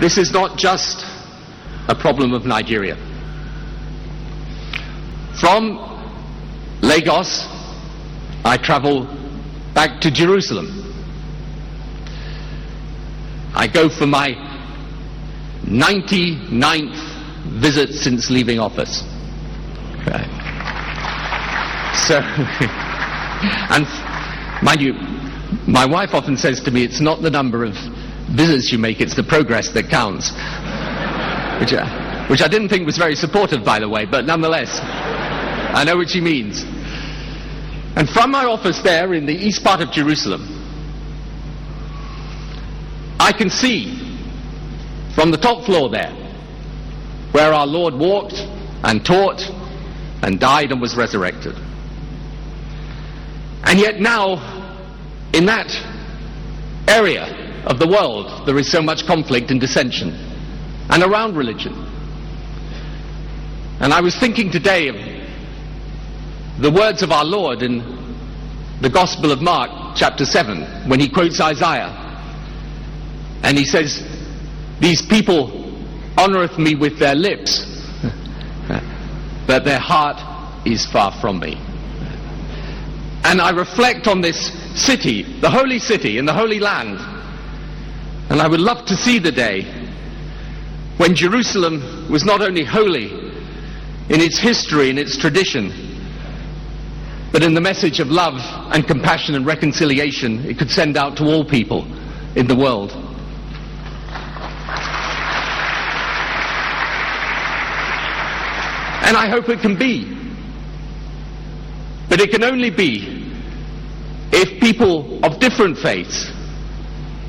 this is not just a problem of Nigeria. From Lagos, I travel back to Jerusalem. I go for my 99th visit since leaving office. Right. So, and mind you, my wife often says to me, it's not the number of visits you make, it's the progress that counts. Which I didn't think was very supportive, by the way, but nonetheless, I know what she means. And from my office there in the east part of Jerusalem, I can see from the top floor there, where our Lord walked and taught and died and was resurrected. And yet now, in that area of the world, there is so much conflict and dissension, and around religion. And I was thinking today of the words of our Lord in the Gospel of Mark, chapter 7, when he quotes Isaiah. And he says, "These people honoreth me with their lips, but their heart is far from me." And I reflect on this city, the holy city in the Holy Land. And I would love to see the day when Jerusalem was not only holy in its history and its tradition, but in the message of love and compassion and reconciliation it could send out to all people in the world. And I hope it can be. But it can only be if people of different faiths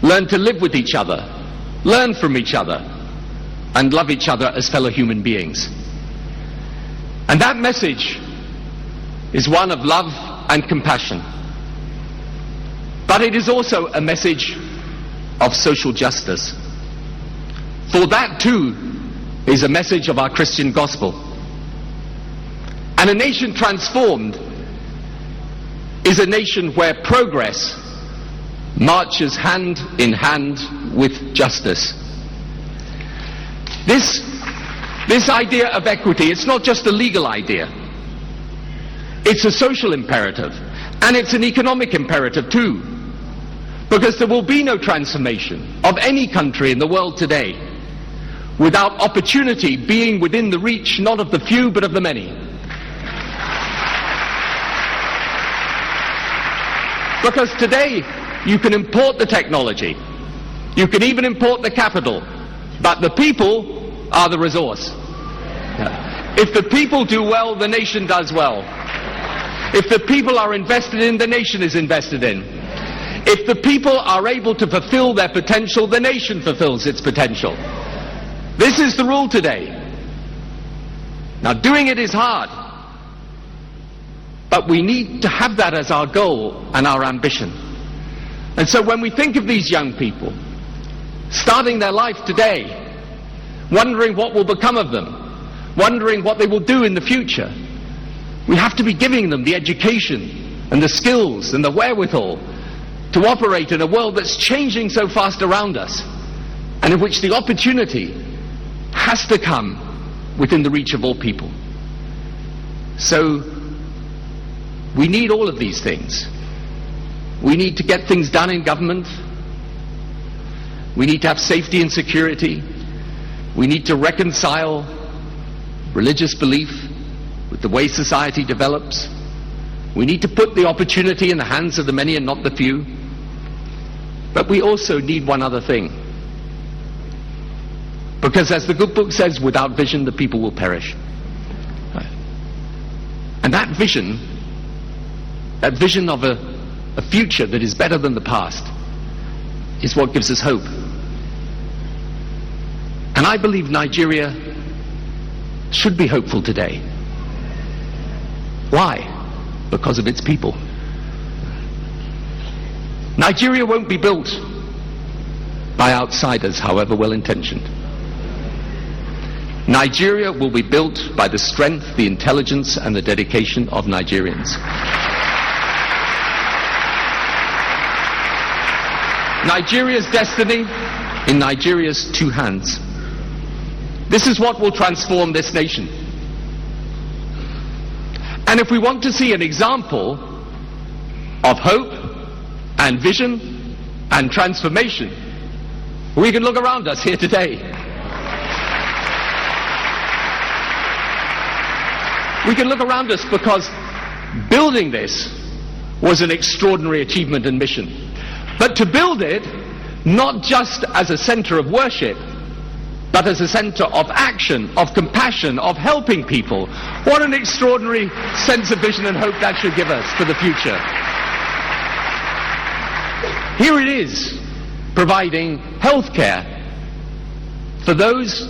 learn to live with each other, learn from each other, and love each other as fellow human beings. And that message is one of love and compassion. But it is also a message of social justice. For that too is a message of our Christian gospel. And a nation transformed is a nation where progress marches hand in hand with justice. This idea of equity, it's not just a legal idea. It's a social imperative, and it's an economic imperative too. Because there will be no transformation of any country in the world today without opportunity being within the reach not of the few but of the many. Because today you can import the technology, you can even import the capital, but the people are the resource. If the people do well, the nation does well. If the people are invested in, the nation is invested in. If the people are able to fulfill their potential, the nation fulfills its potential. This is the rule today. Now, doing it is hard, but we need to have that as our goal and our ambition. And so when we think of these young people starting their life today, wondering what will become of them, wondering what they will do in the future, we have to be giving them the education and the skills and the wherewithal to operate in a world that's changing so fast around us, and in which the opportunity has to come within the reach of all people. So we need all of these things. We need to get things done in government. We need to have safety and security. We need to reconcile religious belief with the way society develops. We need to put the opportunity in the hands of the many and not the few. But we also need one other thing. Because as the good book says, without vision the people will perish. And that vision of a future that is better than the past, is what gives us hope. And I believe Nigeria should be hopeful today. Why? Because of its people. Nigeria won't be built by outsiders, however well-intentioned. Nigeria will be built by the strength, the intelligence, and the dedication of Nigerians. Nigeria's destiny in Nigeria's two hands. This is what will transform this nation. And if we want to see an example of hope and vision and transformation, we can look around us here today. We can look around us because building this was an extraordinary achievement and mission. But to build it, not just as a center of worship, but as a center of action, of compassion, of helping people. What an extraordinary sense of vision and hope that should give us for the future. Here it is, providing health care for those,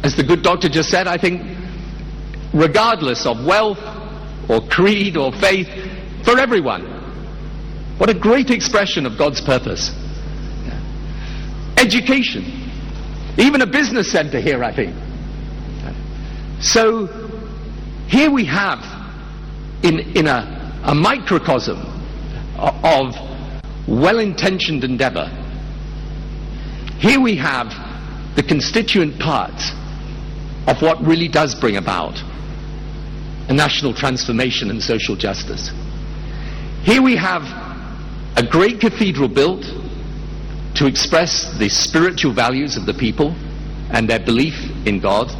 as the good doctor just said, I think, regardless of wealth or creed or faith, for everyone. What a great expression of God's purpose. Education. Even a business center here, I think. So here we have, in a microcosm of well-intentioned endeavor, here we have the constituent parts of what really does bring about a national transformation and social justice. Here we have a great cathedral built to express the spiritual values of the people and their belief in God.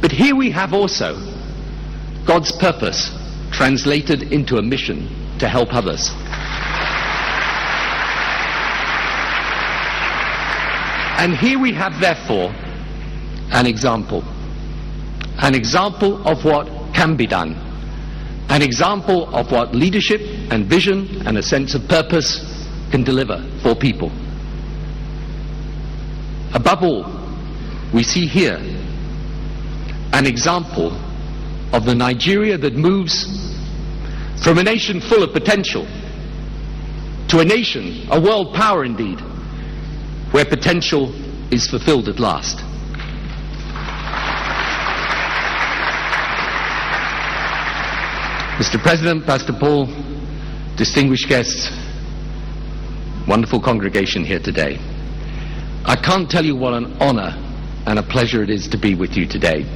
But here we have also God's purpose translated into a mission to help others. And here we have, therefore, an example of what can be done, an example of what leadership and vision and a sense of purpose can deliver for people. Above all, we see here an example of the Nigeria that moves from a nation full of potential to a nation, a world power indeed, where potential is fulfilled at last. Mr. President, Pastor Paul, distinguished guests, wonderful congregation here today. I can't tell you what an honor and a pleasure it is to be with you today.